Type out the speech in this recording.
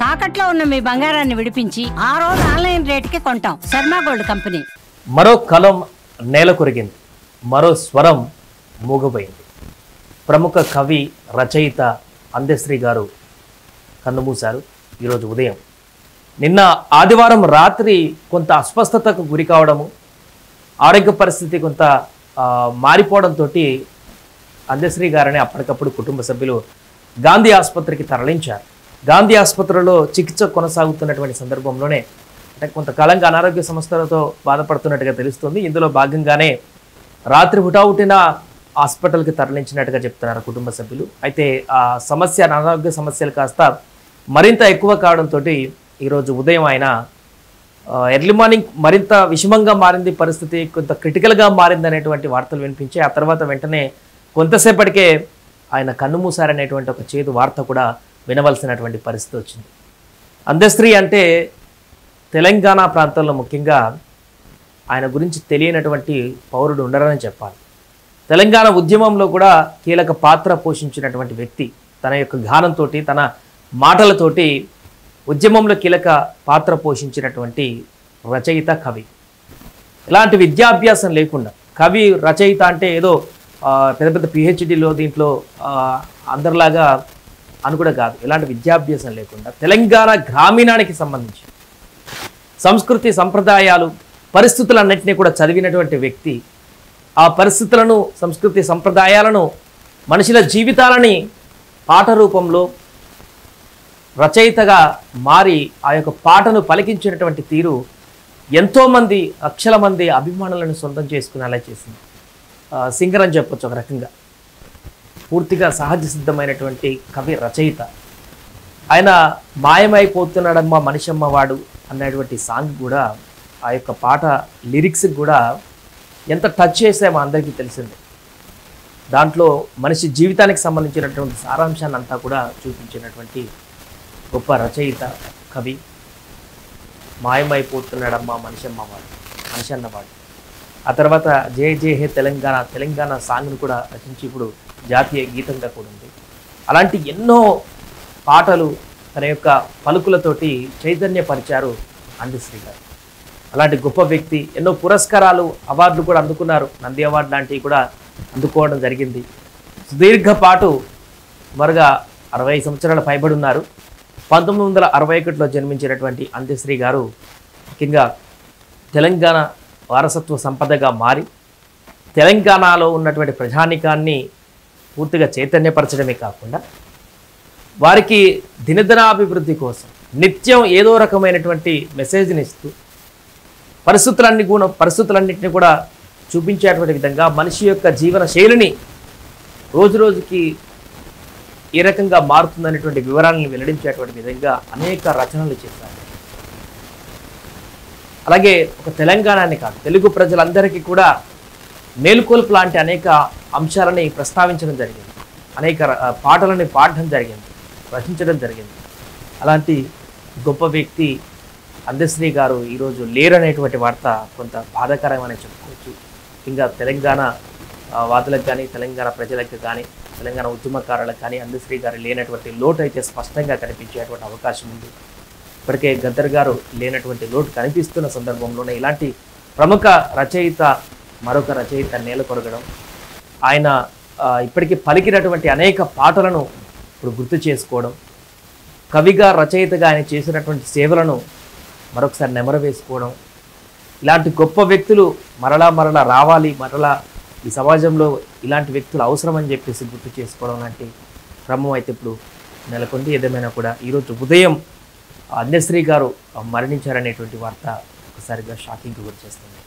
తాకట్లో ఉన్న మీ బంగారాన్ని విడిపించి ఆ రోజు ఆన్లైన్ రేటుకి కొంటాం. Sharma gold company. మరో కలం నేల కొరిగింది, మరో స్వరం మూగబోయింది. ప్రముఖ కవి రచయిత అందశ్రీ గారు కన్నుమూశారు ఈరోజు ఉదయం. నిన్న ఆదివారం రాత్రి కొంత అస్వస్థతకు గురి కావడము, ఆరోగ్య పరిస్థితి కొంత మారిపోవడంతో అందశ్రీ గారిని అప్పటికప్పుడు కుటుంబ సభ్యులు గాంధీ ఆసుపత్రికి తరలించారు. గాంధీ ఆసుపత్రిలో చికిత్స కొనసాగుతున్నటువంటి సందర్భంలోనే అంటే కొంతకాలంగా అనారోగ్య సమస్యలతో బాధపడుతున్నట్టుగా తెలుస్తుంది. ఇందులో భాగంగానే రాత్రి హుటాహుటిన హాస్పిటల్కి తరలించినట్టుగా చెప్తున్నారు కుటుంబ సభ్యులు. అయితే ఆ సమస్య అనారోగ్య సమస్యలు కాస్త మరింత ఎక్కువ కావడంతో ఈరోజు ఉదయం ఆయన ఎర్లీ మార్నింగ్ మరింత విషమంగా మారింది, పరిస్థితి కొంత క్రిటికల్గా మారింది అనేటువంటి వార్తలు వినిపించాయి. ఆ తర్వాత వెంటనే కొంతసేపటికే ఆయన కన్నుమూశారనేటువంటి ఒక చేదు వార్త కూడా వినవలసినటువంటి పరిస్థితి వచ్చింది. అందశ్రీ అంటే తెలంగాణ ప్రాంతంలో ముఖ్యంగా ఆయన గురించి తెలియనటువంటి పౌరుడు ఉండరని చెప్పాలి. తెలంగాణ ఉద్యమంలో కూడా కీలక పాత్ర పోషించినటువంటి వ్యక్తి. తన యొక్క గానంతో, తన మాటలతోటి ఉద్యమంలో కీలక పాత్ర పోషించినటువంటి రచయిత, కవి. ఇలాంటి విద్యాభ్యాసం లేకుండా కవి రచయిత అంటే ఏదో పెద్ద పెద్ద పిహెచ్డీలో దీంట్లో అందరిలాగా అని కూడా కాదు. ఇలాంటి విద్యాభ్యాసం లేకుండా తెలంగాణ గ్రామీణానికి సంబంధించి సంస్కృతి సంప్రదాయాలు పరిస్థితులన్నింటినీ కూడా చదివినటువంటి వ్యక్తి. ఆ పరిస్థితులను, సంస్కృతి సంప్రదాయాలను, మనుషుల జీవితాలని పాట రూపంలో రచయితగా మారి ఆ యొక్క పాటను పలికించినటువంటి తీరు ఎంతోమంది లక్షల మంది అభిమానులను సొంతం చేసుకునేలా చేసింది. సింగర్ అని చెప్పొచ్చు ఒక రకంగా. పూర్తిగా సహజ సిద్ధమైనటువంటి కవి రచయిత. ఆయన మాయమైపోతున్నాడమ్మా మనిషమ్మ వాడు అన్నటువంటి సాంగ్ కూడా, ఆ యొక్క పాట లిరిక్స్ కూడా ఎంత టచ్ చేసామో అందరికీ తెలిసిందే. దాంట్లో మనిషి జీవితానికి సంబంధించినటువంటి సారాంశాన్ని అంతా కూడా చూపించినటువంటి గొప్ప రచయిత, కవి. మాయమైపోతున్నాడమ్మా మనిషమ్మ వాడు, మనిషి అన్నవాడు. ఆ తర్వాత జయ జయ హే తెలంగాణ, తెలంగాణ సాంగ్ను కూడా రచించి ఇప్పుడు జాతీయ గీతంగా కూడా ఉంది. అలాంటి ఎన్నో పాటలు తన యొక్క పలుకులతోటి చైతన్యపరిచారు అందశ్రీ గారు. అలాంటి గొప్ప వ్యక్తి. ఎన్నో పురస్కారాలు, అవార్డులు కూడా అందుకున్నారు. నంది అవార్డు లాంటివి కూడా అందుకోవడం జరిగింది. సుదీర్ఘపాటు మరుగా 60 సంవత్సరాల పైబడి ఉన్నారు. 1961లో జన్మించినటువంటి అందశ్రీ గారు ముఖ్యంగా తెలంగాణ వారసత్వ సంపదగా మారి తెలంగాణలో ఉన్నటువంటి ప్రజానికాన్ని పూర్తిగా చైతన్యపరచడమే కాకుండా వారికి దినదినాభివృద్ధి కోసం నిత్యం ఏదో రకమైనటువంటి మెసేజ్ని ఇస్తూ పరిస్థితులన్నింటినీ కూడా చూపించేటువంటి విధంగా మనిషి యొక్క జీవన శైలిని రోజు రోజుకి ఏ రకంగా మారుతుందనేటువంటి వివరాలను వెల్లడించేటువంటి విధంగా అనేక రచనలు చేశారు. అలాగే ఒక తెలంగాణని కాదు, తెలుగు ప్రజలందరికీ కూడా మేలుకొల్పు లాంటి అనేక అంశాలని ప్రస్తావించడం జరిగింది. అనేక పాటలని పాడడం జరిగింది, రచించడం జరిగింది. అలాంటి గొప్ప వ్యక్తి అందశ్రీ గారు ఈరోజు లేరనేటువంటి వార్త కొంత బాధాకరమని చెప్పుకోవచ్చు. ఇంకా తెలంగాణ వాదులకు కానీ, తెలంగాణ ప్రజలకు కానీ, తెలంగాణ ఉద్యమకారులకు కానీ అందశ్రీ గారు లేనటువంటి లోటు అయితే స్పష్టంగా కనిపించేటువంటి అవకాశం ఉంది. ఇప్పటికే గద్దర్ గారు లేనటువంటి లోటు కనిపిస్తున్న సందర్భంలోనే ఇలాంటి ప్రముఖ రచయిత, మరొక రచయిత నేల కొరగడం, ఆయన ఇప్పటికీ పలికినటువంటి అనేక పాటలను ఇప్పుడు గుర్తు చేసుకోవడం, కవిగా రచయితగా ఆయన చేసినటువంటి సేవలను మరొకసారి నెమరు వేసుకోవడం, ఇలాంటి గొప్ప వ్యక్తులు మరలా రావాలి, మరలా ఈ సమాజంలో ఇలాంటి వ్యక్తులు అవసరమని చెప్పేసి గుర్తు చేసుకోవడం లాంటి క్రమం అయితే ఇప్పుడు నెలకొంది. ఏదేమైనా కూడా ఈరోజు ఉదయం అందశ్రీ గారు మరణించారనేటువంటి వార్త ఒకసారిగా షాకింగ్కి గురి చేస్తుంది.